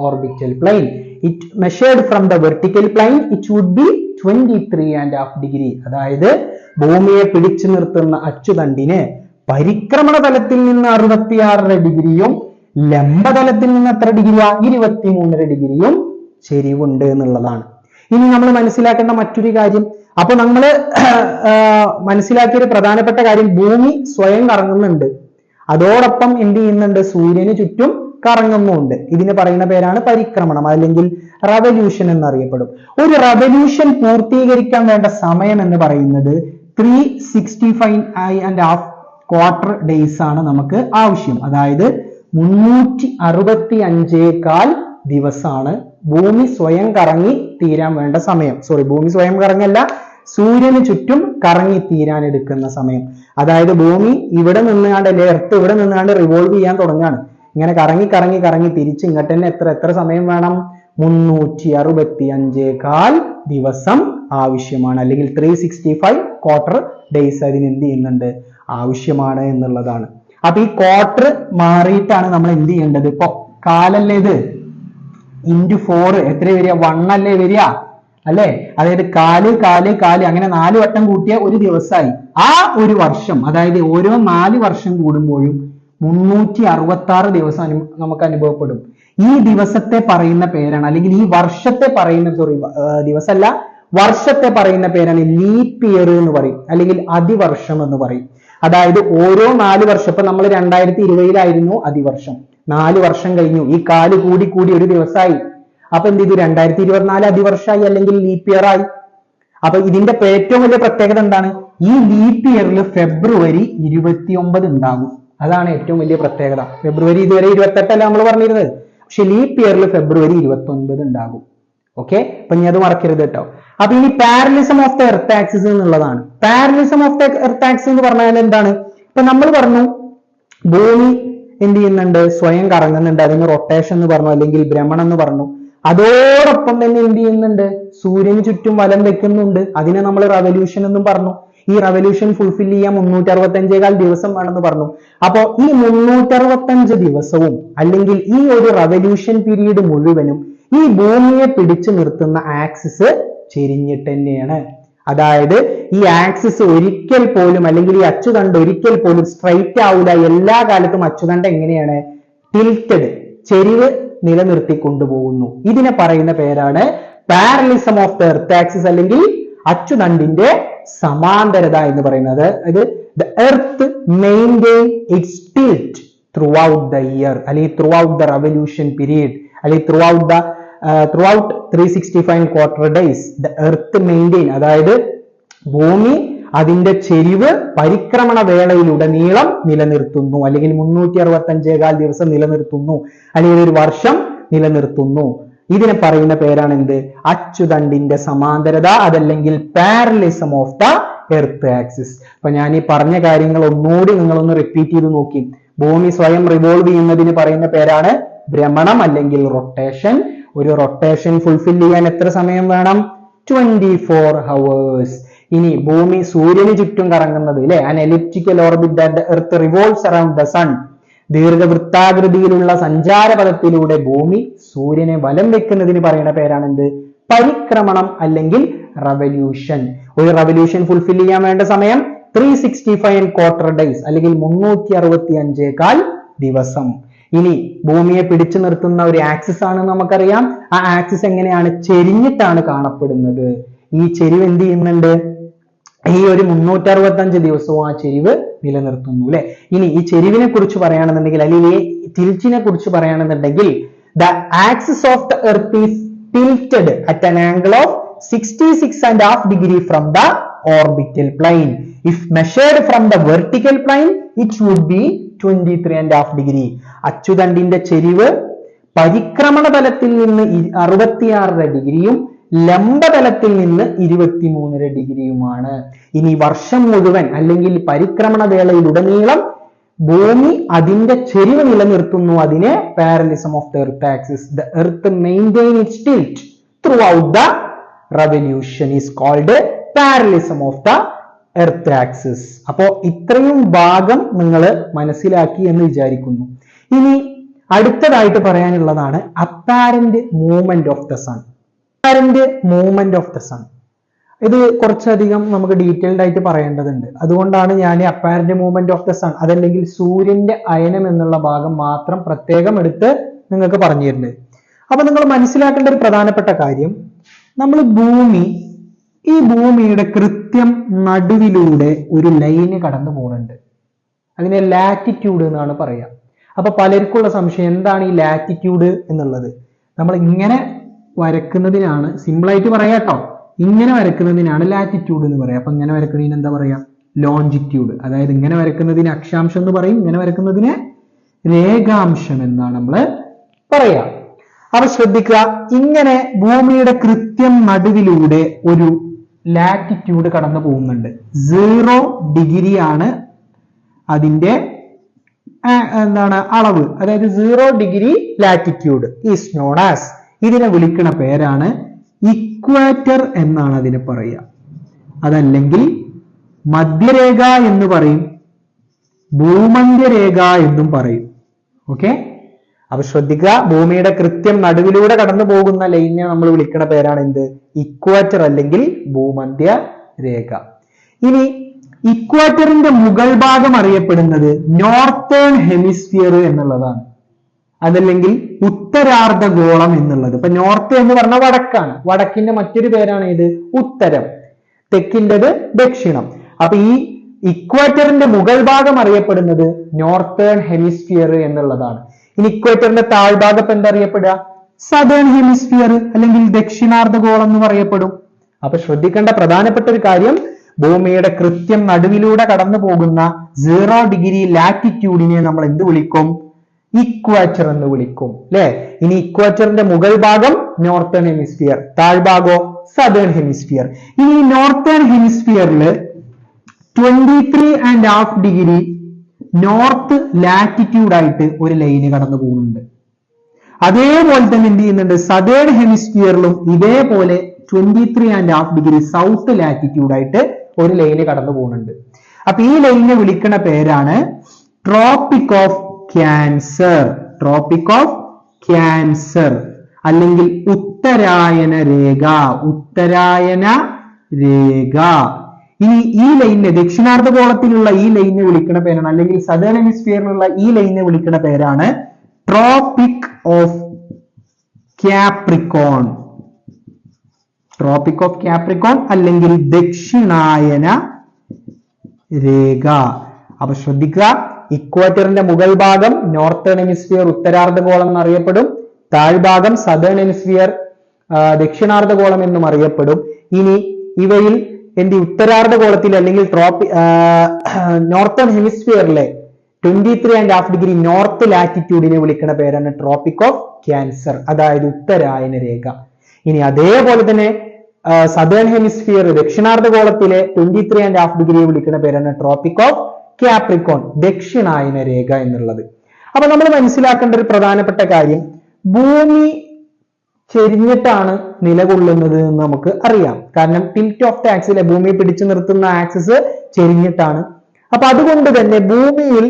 orbital plane. It measured from the vertical plane, it would be 23.5 degree. അതായത് ഭൂമിയെ പിടിച്ചു നിർത്തുന്ന അച്ചുതണ്ടിന് പരിക്രമണ തലത്തിൽ നിന്ന് 66 ഡിഗ്രിയും ലംബതലത്തിൽ നിന്ന് എത്ര ഡിഗ്രിയാ? 23 ഡിഗ്രിയും ചെരിവുണ്ട് എന്നുള്ളതാണ്. ഇനി നമ്മൾ മനസ്സിലാക്കേണ്ട മറ്റൊരു കാര്യം, അപ്പൊ നമ്മൾ മനസ്സിലാക്കിയ ഒരു പ്രധാനപ്പെട്ട കാര്യം, ഭൂമി സ്വയം കറങ്ങുന്നുണ്ട്, അതോടൊപ്പം എന്ത് ചെയ്യുന്നുണ്ട്? സൂര്യന് ചുറ്റും കറങ്ങുന്നുണ്ട്. ഇതിന് പറയുന്ന പേരാണ് പരിക്രമണം, അല്ലെങ്കിൽ റവല്യൂഷൻ എന്നറിയപ്പെടും. ഒരു റവല്യൂഷൻ പൂർത്തീകരിക്കാൻ വേണ്ട സമയം എന്ന് പറയുന്നത് 365.5 ക്വാർട്ടർ ഡേയ്സ് ആണ് നമുക്ക് ആവശ്യം. അതായത് 365 ദിവസമാണ് ഭൂമി സ്വയം കറങ്ങി തീരാൻ വേണ്ട സമയം. ഭൂമി സ്വയം കറങ്ങല്ല, സൂര്യന് ചുറ്റും കറങ്ങി തീരാൻ എടുക്കുന്ന സമയം. അതായത് ഭൂമി ഇവിടെ നിന്നുകൊണ്ട് അല്ലെ എർത്ത് ഇവിടെ നിന്നുകൊണ്ട് റിവോൾവ് ചെയ്യാൻ തുടങ്ങാണ്. ഇങ്ങനെ കറങ്ങി കറങ്ങി കറങ്ങി തിരിച്ച് ഇങ്ങോട്ട് തന്നെ എത്ര സമയം വേണം? 365 ദിവസം ആവശ്യമാണ്. അല്ലെങ്കിൽ 365 ക്വാർട്ടർ ഡേയ്സ് അതിന് എന്ത് ചെയ്യുന്നുണ്ട്? ആവശ്യമാണ് എന്നുള്ളതാണ്. അപ്പൊ ഈ ക്വാർട്ടർ മാറിയിട്ടാണ് നമ്മൾ എന്ത് ചെയ്യേണ്ടത്? ഇപ്പൊ കാലല്ലേ ഇത്, ഇൻറ്റു 4 എത്ര വരിക? 1 അല്ലേ വരിക അല്ലെ? അതായത് കാല് അങ്ങനെ 4 വട്ടം കൂട്ടിയ ഒരു ദിവസമായി. ആ ഒരു വർഷം, അതായത് ഓരോ 4 വർഷം കൂടുമ്പോഴും 366 ദിവസം നമുക്ക് അനുഭവപ്പെടും. ഈ ദിവസത്തെ പറയുന്ന പേരാണ്, അല്ലെങ്കിൽ ഈ വർഷത്തെ പറയുന്ന ദിവസമല്ല, വർഷത്തെ പറയുന്ന പേരാണ് ലീപ്പ് ഇയർ എന്ന് പറയും, അല്ലെങ്കിൽ അതിവർഷം എന്ന് പറയും. അതായത് ഓരോ 4 വർഷം, ഇപ്പൊ നമ്മൾ 2020 അതിവർഷം, 4 വർഷം കഴിഞ്ഞു, ഈ കാല് കൂടി കൂടി ഒരു ദിവസമായി. അപ്പൊ എന്ത് ചെയ്തു? 2024 അതിവർഷമായി, അല്ലെങ്കിൽ ലീപ്പ് ഇയർ ആയി. അപ്പൊ ഇതിന്റെ ഏറ്റവും വലിയ പ്രത്യേകത എന്താണ്? ഈ ലീപ്പ് ഇയറിൽ ഫെബ്രുവരി 29 ഉണ്ടാകും. അതാണ് ഏറ്റവും വലിയ പ്രത്യേകത. ഫെബ്രുവരി ഇതുവരെ 28 നമ്മൾ പറഞ്ഞിരുന്നത്, പക്ഷെ ലീപ്പ് ഇയറിൽ ഫെബ്രുവരി 29 ഉണ്ടാകും. ഓക്കെ, അപ്പൊ ഇനി അത് മറക്കരുത് കേട്ടോ. അപ്പൊ ഇനി parallelism of the earth axis എന്നുള്ളതാണ്. Parallelism of the earth axis എന്ന് പറഞ്ഞാൽ എന്താണ്? ഇപ്പൊ നമ്മൾ പറഞ്ഞു ഭൂമി എന്ത് ചെയ്യുന്നുണ്ട്? സ്വയം കറങ്ങുന്നുണ്ട്. അതിന് റൊട്ടേഷൻ എന്ന് പറഞ്ഞു, അല്ലെങ്കിൽ ഭ്രമണം എന്ന് പറഞ്ഞു. അതോടൊപ്പം തന്നെ എന്ത് ചെയ്യുന്നുണ്ട്? സൂര്യന് ചുറ്റും വലം വെക്കുന്നുണ്ട്. അതിനെ നമ്മൾ റവല്യൂഷൻ എന്നും പറഞ്ഞു. ഈ റവല്യൂഷൻ ഫുൾഫിൽ ചെയ്യാൻ 365 ദിവസം വേണമെന്ന് പറഞ്ഞു. അപ്പോ ഈ 365 ദിവസവും, അല്ലെങ്കിൽ ഈ ഒരു റവല്യൂഷൻ പീരീഡ് മുഴുവനും ഈ ഭൂമിയെ പിടിച്ചു നിർത്തുന്ന ആക്സിസ് ചെരിഞ്ഞിട്ട് തന്നെയാണ്. അതായത് ഈ ആക്സിസ് ഒരിക്കൽ പോലും, അല്ലെങ്കിൽ ഈ അച്ചുതണ്ട് ഒരിക്കൽ പോലും സ്ട്രൈറ്റ് ആവില്ല. എല്ലാ കാലത്തും അച്ചുതണ്ട് എങ്ങനെയാണ്? ടിൽറ്റഡ്, ചെരിവ് നിലനിർത്തി കൊണ്ടുപോകുന്നു. ഇതിനെ പറയുന്ന പേരാണ് parallelism of the earth axis, അല്ലെങ്കിൽ അച്ചുതണ്ടിന്റെ സമാന്തരത എന്ന് പറയുന്നത്. അത് the earth maintain its tilt throughout the year, അല്ലെങ്കിൽ throughout the revolution period, അല്ലെങ്കിൽ throughout 365 quarter days the earth maintain, അതായത് ഭൂമി അതിന്റെ ചെരിവ് പരിക്രമണ വേളയിലുടനീളം നിലനിർത്തുന്നു, അല്ലെങ്കിൽ 365 ദിവസം നിലനിർത്തുന്നു, അല്ലെങ്കിൽ ഒരു വർഷം നിലനിർത്തുന്നു. ഇതിനെ പറയുന്ന പേരാണ് എന്ത്? അച്ചുതണ്ടിന്റെ സമാന്തരത, അതല്ലെങ്കിൽ parallelism of the earth axis. അപ്പൊ ഞാൻ ഈ പറഞ്ഞ കാര്യങ്ങൾ ഒന്നുകൂടി നിങ്ങളൊന്ന് റിപ്പീറ്റ് ചെയ്ത് നോക്കി. ഭൂമി സ്വയം റിവോൾവ് ചെയ്യുന്നതിന് പറയുന്ന പേരാണ് ഭ്രമണം, അല്ലെങ്കിൽ റൊട്ടേഷൻ. ഒരു റൊട്ടേഷൻ ഫുൾഫിൽ ചെയ്യാൻ എത്ര സമയം വേണം? 24 hours. ഇനി ഭൂമി സൂര്യന് ചുറ്റും കറങ്ങുന്നത് അല്ലെ, an elliptical orbit that the earth revolves around the sun. ദീർഘവൃത്താകൃതിയിലുള്ള സഞ്ചാരപഥത്തിലൂടെ ഭൂമി സൂര്യനെ വലം വെക്കുന്നതിന് പറയുന്ന പേരാണ് എന്ത്? പരിക്രമണം, അല്ലെങ്കിൽ റവല്യൂഷൻ. ഒരു റവല്യൂഷൻ ഫുൾഫിൽ ചെയ്യാൻ വേണ്ട സമയം 365 ക്വാർട്ടർ ഡേയ്സ്, അല്ലെങ്കിൽ 365 ദിവസം. ഇനി ഭൂമിയെ പിടിച്ചു നിർത്തുന്ന ഒരു ആക്സിസ് ആണ് നമുക്കറിയാം. ആ ആക്സിസ് എങ്ങനെയാണ്? ചെരിഞ്ഞിട്ടാണ് കാണപ്പെടുന്നത്. ഈ ചെരിവ് എന്ത് ചെയ്യുന്നുണ്ട്? ഈ ഒരു 365 ദിവസവും ആ ചെരിവ് നിലനിർത്തുന്നു അല്ലെ. ഇനി ഈ ചെരിവിനെ കുറിച്ച് പറയുകയാണെന്നുണ്ടെങ്കിൽ, അല്ലെങ്കിൽ ഈ തിരിച്ചിനെ കുറിച്ച് പറയുകയാണെന്നുണ്ടെങ്കിൽ, the axis of the earth is tilted at an angle of 66.5 degree from the orbital plane. If measured from the vertical plane, it would be 23.5 degree. അച്ചുതണ്ടിന്റെ ചെരിവ് പരിക്രമണ തലത്തിൽ നിന്ന് 66 ഡിഗ്രിയും ലംബതലത്തിൽ നിന്ന് 23 ഡിഗ്രിയുമാണ്. ഇനി വർഷം മുഴുവൻ, അല്ലെങ്കിൽ പരിക്രമണ വേളയിലുടനീളം ഭൂമി അതിന്റെ ചെരിവ് നിലനിർത്തുന്നു. അതിനെ parallelism of the earth axis. The earth maintain its tilt throughout the revolution is called parallelism of the earth axis. അപ്പോ ഇത്രയും ഭാഗം നിങ്ങൾ മനസ്സിലാക്കി എന്ന് വിചാരിക്കുന്നു. ഇനി അടുത്തതായിട്ട് പറയാനുള്ളതാണ് apparent movement of the sun. Apparent movement of the sun, ഇത് കുറച്ചധികം നമുക്ക് ഡീറ്റെയിൽഡ് ആയിട്ട് പറയേണ്ടതുണ്ട്. അതുകൊണ്ടാണ് ഞാൻ apparent movement of the sun, അതല്ലെങ്കിൽ സൂര്യന്റെ അയനം എന്നുള്ള ഭാഗം മാത്രം പ്രത്യേകം എടുത്ത് നിങ്ങൾക്ക് പറഞ്ഞു തരുന്നത്. അപ്പൊ നിങ്ങൾ മനസ്സിലാക്കേണ്ട ഒരു പ്രധാനപ്പെട്ട കാര്യം, നമ്മൾ ഈ ഭൂമിയുടെ കൃത്യം നടുവിലൂടെ ഒരു ലൈന് കടന്നു പോകുന്നുണ്ട്. അതിനെ ലാറ്റിറ്റ്യൂഡ് എന്നാണ് പറയുക. അപ്പൊ പലർക്കുള്ള സംശയം, എന്താണ് ഈ ലാറ്റിറ്റ്യൂഡ് എന്നുള്ളത്? നമ്മൾ ഇങ്ങനെ വരക്കുന്നതിനാണ്, സിമ്പിൾ ആയിട്ട് പറയാം കേട്ടോ, ഇങ്ങനെ വരക്കുന്നതിനാണ് ലാറ്റിറ്റ്യൂഡ് എന്ന് പറയാം. അപ്പൊ ഇങ്ങനെ വരക്കുന്നതിന് എന്താ പറയാ? ലോഞ്ചിറ്റ്യൂഡ്. അതായത് ഇങ്ങനെ വരക്കുന്നതിന് അക്ഷാംശം എന്ന് പറയും, ഇങ്ങനെ വരക്കുന്നതിന് രേഖാംശം എന്നാണ് നമ്മൾ പറയാ. അപ്പൊ ശ്രദ്ധിക്കുക, ഇങ്ങനെ ഭൂമിയുടെ കൃത്യം നടുവിലൂടെ ഒരു ലാറ്റിറ്റ്യൂഡ് കടന്നു പോകുന്നുണ്ട്. 0 ഡിഗ്രി ആണ് അതിന്റെ അളവ്. അതായത് 0 degree latitude is known as, ഇതിനെ വിളിക്കുന്ന പേരാണ് ഇക്വേറ്റർ എന്നാണ് അതിനെ പറയുക. അതല്ലെങ്കിൽ മധ്യരേഖ എന്ന് പറയും, ഭൂമധ്യരേഖ എന്നും പറയും. ഓക്കെ, അപ്പൊ ശ്രദ്ധിക്കുക, ഭൂമിയുടെ കൃത്യം നടുവിലൂടെ കടന്നു പോകുന്ന ലൈനെ നമ്മൾ വിളിക്കുന്ന പേരാണ് എന്ത്? ഇക്വേറ്റർ അല്ലെങ്കിൽ ഭൂമധ്യ രേഖ. ഇനി ഇക്വേറ്ററിന്റെ മുകൾ ഭാഗം അറിയപ്പെടുന്നത് നോർത്തേൺ ഹെമിസ്ഫിയർ എന്നുള്ളതാണ്, അതല്ലെങ്കിൽ ഉത്തരാർദ്ധഗോളം എന്നുള്ളത്. ഇപ്പൊ നോർത്ത് എന്ന് പറഞ്ഞാൽ വടക്കാണ്, വടക്കിന്റെ മറ്റൊരു പേരാണ് ഇത് ഉത്തരം, തെക്കിൻ്റെത് ദക്ഷിണം. അപ്പൊ ഈ ഇക്വേറ്ററിന്റെ മുകൾ ഭാഗം അറിയപ്പെടുന്നത് നോർത്തേൺ ഹെമിസ്ഫിയർ എന്നുള്ളതാണ്. ഇനി ഇക്വേറ്ററിന്റെ താഴ്ഭാഗം ഇപ്പൊ എന്താ അറിയപ്പെടുക? സദേൺ ഹെമിസ്ഫിയർ അല്ലെങ്കിൽ ദക്ഷിണാർദ്ധഗോളം എന്ന് പറയപ്പെടും. അപ്പൊ ശ്രദ്ധിക്കേണ്ട പ്രധാനപ്പെട്ട ഒരു കാര്യം, ഭൂമിയുടെ കൃത്യം നടുവിലൂടെ കടന്നു പോകുന്ന 0 ഡിഗ്രി ലാറ്റിറ്റ്യൂഡിനെ നമ്മൾ എന്ത് വിളിക്കും? ഇക്വേറ്റർ എന്ന് വിളിക്കും, അല്ലെ? ഇനി ഇക്വേറ്ററിന്റെ മുകൾ ഭാഗം നോർത്തേൺ ഹെമിസ്ഫിയർ, താഴ്ഭാഗോ സദേൺ ഹെമിസ്ഫിയർ. ഇനി നോർത്തേൺ ഹെമിസ്ഫിയറിൽ 23.5 ഡിഗ്രി നോർത്ത് ലാറ്റിറ്റ്യൂഡ് ആയിട്ട് ഒരു ലൈന് കടന്നു പോകുന്നുണ്ട്. അതേപോലെ തന്നെ എന്ത് ചെയ്യുന്നുണ്ട്? സദേൺ ഹെമിസ്ഫിയറിലും ഇതേപോലെ 23.5 ഡിഗ്രി സൗത്ത് ലാറ്റിറ്റ്യൂഡ് ആയിട്ട് ഒരു ലൈന് കടന്നു പോകുന്നുണ്ട്. അപ്പൊ ഈ ലൈനെ വിളിക്കുന്ന പേരാണ് tropic of cancer, tropic of cancer അല്ലെങ്കിൽ ഉത്തരായന രേഖ, ഉത്തരായന രേഖ. ഇനി ഈ ലൈനെ, ദക്ഷിണാർദ്ധഗോളത്തിലുള്ള ഈ ലൈനെ വിളിക്കുന്ന പേരാണ്, അല്ലെങ്കിൽ സദേൺ ഹെമിസ്ഫിയറിലുള്ള ഈ ലൈനെ വിളിക്കുന്ന പേരാണ് tropic of Capricorn, tropic of Capricorn അല്ലെങ്കിൽ ദക്ഷിണായന രേഖ. അപ്പൊ ശ്രദ്ധിക്കുക, ഇക്വേറ്ററിന്റെ മുകൾ ഭാഗം നോർത്തേൺ ഹെമിസ്ഫിയർ ഉത്തരാർദ്ധഗോളം എന്നറിയപ്പെടും, താഴ്ഭാഗം സദേൺ ഹെമിസ്ഫിയർ ദക്ഷിണാർദ്ധഗോളം എന്നും അറിയപ്പെടും. ഇനി ഇവയിൽ ഉത്തരാർദ്ധഗോളത്തിൽ അല്ലെങ്കിൽ നോർത്തേൺ ഹെമിസ്ഫിയറിലെ 23.5 ഡിഗ്രി നോർത്ത് ലാറ്റിറ്റ്യൂഡിനെ വിളിക്കുന്ന പേരാണ് ട്രോപ്പിക് ഓഫ് ക്യാൻസർ, അതായത് ഉത്തരായന രേഖ. ഇനി അതേപോലെ തന്നെ സദേൺ ഹെമിസ്ഫിയർ ദക്ഷിണാർദ്ധഗോളത്തിലെ 23.5 ഡിഗ്രിയെ വിളിക്കുന്ന പേരാണ് ട്രോപ്പിക് ഓഫ് ക്യാപ്രിക്കോൺ, ദക്ഷിണായന രേഖ എന്നുള്ളത്. അപ്പൊ നമ്മൾ മനസ്സിലാക്കേണ്ട ഒരു പ്രധാനപ്പെട്ട കാര്യം, ഭൂമി ചെരിഞ്ഞിട്ടാണ് നിലകൊള്ളുന്നത് എന്ന് നമുക്ക് അറിയാം. കാരണം ടിൽറ്റ് ഓഫ് ദ ആക്സിലെ, ഭൂമിയെ പിടിച്ചു നിർത്തുന്ന ആക്സിസ് ചെരിഞ്ഞിട്ടാണ്. അപ്പൊ അതുകൊണ്ട് തന്നെ ഭൂമിയിൽ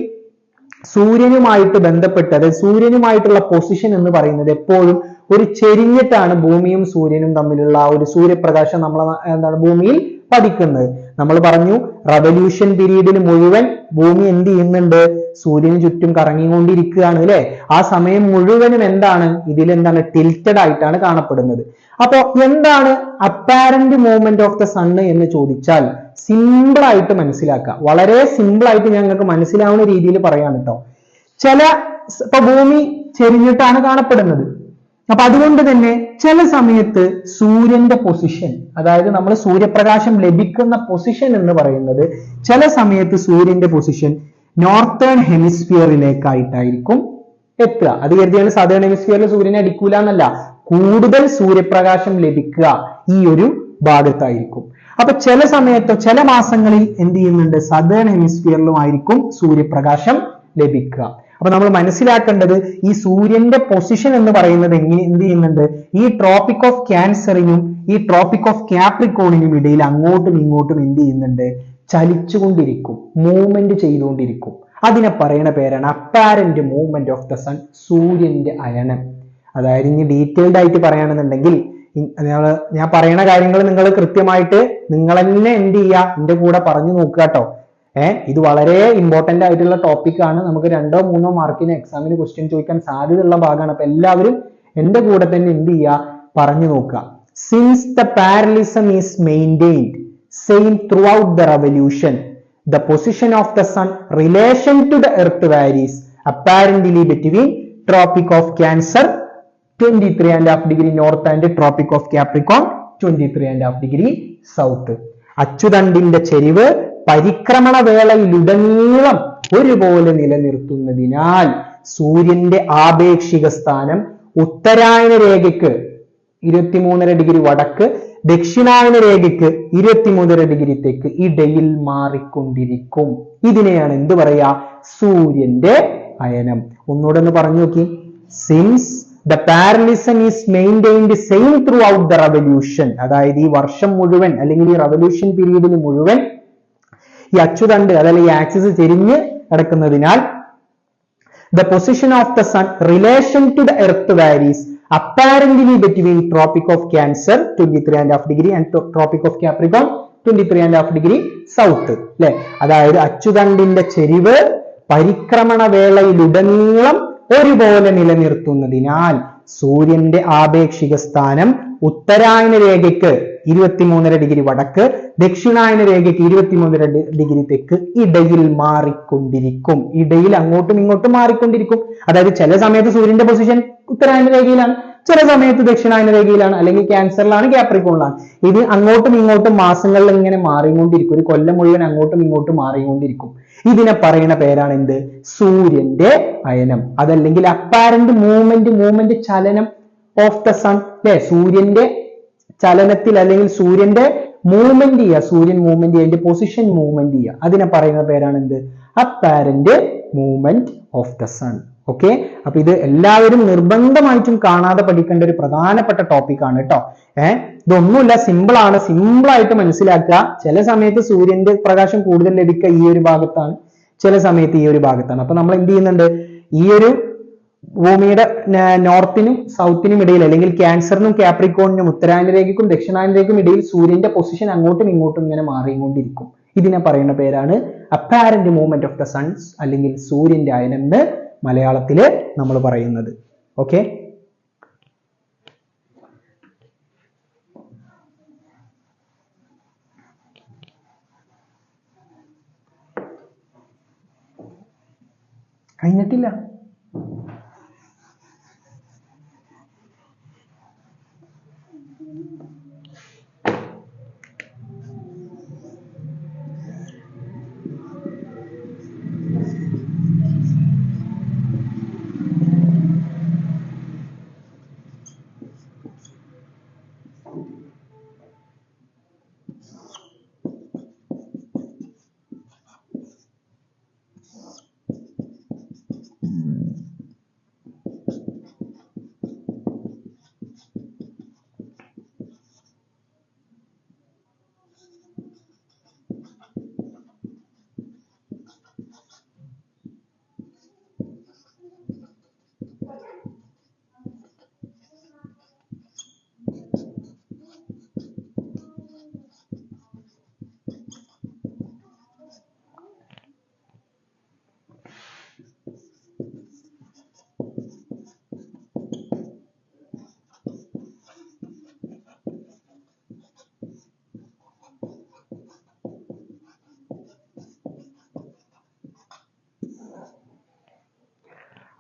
സൂര്യനുമായിട്ട് ബന്ധപ്പെട്ട്, അതായത് സൂര്യനുമായിട്ടുള്ള പൊസിഷൻ എന്ന് പറയുന്നത് എപ്പോഴും ഒരു ചെരിഞ്ഞിട്ടാണ് ഭൂമിയും സൂര്യനും തമ്മിലുള്ള ആ ഒരു സൂര്യപ്രകാശം ഭൂമിയിൽ പതിക്കുന്നത്. നമ്മൾ പറഞ്ഞു റവല്യൂഷൻ പീരീഡിൽ മുഴുവൻ ഭൂമി എന്ത് ചെയ്യുന്നുണ്ട്? സൂര്യന് ചുറ്റും കറങ്ങിക്കൊണ്ടിരിക്കുകയാണ്, അല്ലെ? ആ സമയം മുഴുവനും ഇതിലെന്താണ് ടിൽറ്റഡ് ആയിട്ടാണ് കാണപ്പെടുന്നത്. അപ്പോ എന്താണ് apparent movement of the sun എന്ന് ചോദിച്ചാൽ സിമ്പിൾ ആയിട്ട് മനസ്സിലാക്കുക, വളരെ സിമ്പിൾ ആയിട്ട് ഞങ്ങൾക്ക് മനസ്സിലാവുന്ന രീതിയിൽ പറയാണ് കേട്ടോ. ഇപ്പൊ ഭൂമി ചെരിഞ്ഞിട്ടാണ് കാണപ്പെടുന്നത്. അപ്പൊ അതുകൊണ്ട് തന്നെ ചില സമയത്ത് സൂര്യന്റെ പൊസിഷൻ, അതായത് നമ്മൾ സൂര്യപ്രകാശം ലഭിക്കുന്ന പൊസിഷൻ എന്ന് പറയുന്നത്, ചില സമയത്ത് സൂര്യന്റെ പൊസിഷൻ നോർത്തേൺ ഹെമിസ്ഫിയറിലേക്കായിട്ടായിരിക്കും എത്തുക. അത് കരുതിയാണ് സദേൺ ഹെമിസ്ഫിയറിൽ സൂര്യനെ അടിക്കൂല എന്നല്ല, കൂടുതൽ സൂര്യപ്രകാശം ലഭിക്കുക ഈ ഒരു ഭാഗത്തായിരിക്കും. അപ്പൊ ചില സമയത്തോ ചില മാസങ്ങളിൽ എന്ത് ചെയ്യുന്നുണ്ട്? സദേൺ ഹെമിസ്ഫിയറിലുമായിരിക്കും സൂര്യപ്രകാശം ലഭിക്കുക. അപ്പൊ നമ്മൾ മനസ്സിലാക്കേണ്ടത്, ഈ സൂര്യന്റെ പൊസിഷൻ എന്ന് പറയുന്നത് എന്ത് ചെയ്യുന്നുണ്ട്? ഈ ട്രോപ്പിക് ഓഫ് ക്യാൻസറിനും ഈ ട്രോപ്പിക് ഓഫ് ക്യാപ്രിക്കോണിനും ഇടയിൽ അങ്ങോട്ടും ഇങ്ങോട്ടും എന്ത് ചെയ്യുന്നുണ്ട്? ചലിച്ചുകൊണ്ടിരിക്കും, മൂവ്മെന്റ് ചെയ്തുകൊണ്ടിരിക്കും. അതിനെ പറയുന്ന പേരാണ് apparent movement of the sun, സൂര്യന്റെ അയനം. അതായത് ഇനി ഡീറ്റെയിൽഡ് ആയിട്ട് പറയുകയാണെന്നുണ്ടെങ്കിൽ ഞാൻ പറയുന്ന കാര്യങ്ങൾ നിങ്ങൾ കൃത്യമായിട്ട് നിങ്ങൾ തന്നെ എന്ത് ചെയ്യുക? എന്റെ കൂടെ പറഞ്ഞു നോക്കുക കേട്ടോ. ഇത് വളരെ ഇമ്പോർട്ടന്റ് ആയിട്ടുള്ള ടോപ്പിക് ആണ്. നമുക്ക് 2-3 മാർക്കിന് എക്സാമിന് ക്വസ്റ്റ്യൻ ചോദിക്കാൻ സാധ്യതയുള്ള ഭാഗമാണ്. അപ്പൊ എല്ലാവരും എന്റെ കൂടെ തന്നെ എന്ത് ചെയ്യുക? പറഞ്ഞു നോക്കുക. Since the parallelism is maintained same through out the revolution, the position of the sun relation to the earth varies apparently between tropic of cancer 23.5 degree north and tropic of capricorn 23.5 degree south. അച്ചുതണ്ടിന്റെ ചെരിവ് പരിക്രമണ വേളയിലുടനീളം ഒരുപോലെ നിലനിർത്തുന്നതിനാൽ സൂര്യന്റെ ആപേക്ഷിക സ്ഥാനം ഉത്തരായന രേഖയ്ക്ക് 23.5 degree വടക്ക്, ദക്ഷിണായന രേഖയ്ക്ക് 23.5 degree തെക്ക് ഇടയിൽ മാറിക്കൊണ്ടിരിക്കും. ഇതിനെയാണ് എന്ത് പറയാ? സൂര്യന്റെ അയനം. ഒന്നുകൂടെ ഒന്ന് പറഞ്ഞു നോക്കി. Since the parallelism is maintained same throughout the revolution, അതായത് ഈ വർഷം മുഴുവൻ അല്ലെങ്കിൽ ഈ റവല്യൂഷൻ പീരീഡിൽ മുഴുവൻ ഈ അച്ചുതണ്ട് അതായത് ഈ ആക്സിസ് ചെരിഞ്ഞ് കിടക്കുന്നതിനാൽ the position of the sun relation to the earth varies apparently between tropic of Cancer 23.5 degree and tropic of Capricorn 23.5 degree south. അല്ലെ, അതായത് അച്ചുതണ്ടിന്റെ ചെരിവ് പരിക്രമണ വേളയിലുടനീളം ഒരുപോലെ നിലനിർത്തുന്നതിനാൽ സൂര്യന്റെ ആപേക്ഷിക സ്ഥാനം ഉത്തരായന രേഖയ്ക്ക് 23.5 ഡിഗ്രി വടക്ക്, ദക്ഷിണായന രേഖയ്ക്ക് 23.5 ഡിഗ്രി തെക്ക് ഇടയിൽ മാറിക്കൊണ്ടിരിക്കും. ഇടയിൽ അങ്ങോട്ടും ഇങ്ങോട്ടും മാറിക്കൊണ്ടിരിക്കും. അതായത് ചില സമയത്ത് സൂര്യന്റെ പൊസിഷൻ ഉത്തരായന രേഖയിലാണ്, ചില സമയത്ത് ദക്ഷിണായന രേഖയിലാണ്, അല്ലെങ്കിൽ ക്യാൻസറിലാണ്, ക്യാപ്രിക്കോണിലാണ്. ഇത് അങ്ങോട്ടും ഇങ്ങോട്ടും മാസങ്ങളിൽ ഇങ്ങനെ മാറിക്കൊണ്ടിരിക്കും. ഒരു കൊല്ലം മുഴുവൻ അങ്ങോട്ടും ഇങ്ങോട്ടും മാറിക്കൊണ്ടിരിക്കും. ഇതിനെ പറയുന്ന പേരാണ് എന്ത്? സൂര്യന്റെ അയനം. അതല്ലെങ്കിൽ അപ്പാരന്റ് മൂവ്മെന്റ് ചലനം ഓഫ് ദ സൺ. അല്ലെ, സൂര്യന്റെ ചലനത്തിൽ അല്ലെങ്കിൽ സൂര്യന്റെ മൂവ്മെന്റ് ചെയ്യുക, സൂര്യൻ മൂവ്മെന്റ് ചെയ്യുക, അതിന്റെ പൊസിഷൻ മൂവ്മെന്റ് ചെയ്യുക, അതിനെ പറയുന്ന പേരാണ് എന്ത്? Apparent movement of the sun. Okay, അപ്പൊ ഇത് എല്ലാവരും നിർബന്ധമായിട്ടും കാണാതെ പഠിക്കേണ്ട ഒരു പ്രധാനപ്പെട്ട ടോപ്പിക് ആണ് കേട്ടോ. ഇതൊന്നുമില്ല, സിമ്പിൾ ആണ്, സിമ്പിൾ ആയിട്ട് മനസ്സിലാക്കുക. ചില സമയത്ത് സൂര്യന്റെ പ്രകാശം കൂടുതൽ ലഭിക്കുക ഈ ഒരു ഭാഗത്താണ്, ചില സമയത്ത് ഈ ഒരു ഭാഗത്താണ്. അപ്പൊ നമ്മൾ എന്ത് ചെയ്യുന്നുണ്ട്? ഈ ഒരു ഭൂമിയുടെ നോർത്തിനും സൗത്തിനും ഇടയിൽ, അല്ലെങ്കിൽ ക്യാൻസറിനും ക്യാപ്രിക്കോണിനും ഉത്തരായന രേഖയ്ക്കും ദക്ഷിണായന രേഖയ്ക്കും ഇടയിൽ സൂര്യന്റെ പൊസിഷൻ അങ്ങോട്ടും ഇങ്ങോട്ടും ഇങ്ങനെ മാറിക്കൊണ്ടിരിക്കും. ഇതിനെ പറയുന്ന പേരാണ് apparent movement of the sons, അല്ലെങ്കിൽ സൂര്യന്റെ അയനം എന്ന് മലയാളത്തില് നമ്മൾ പറയുന്നത്. ഓക്കെ, കഴിഞ്ഞിട്ടില്ല.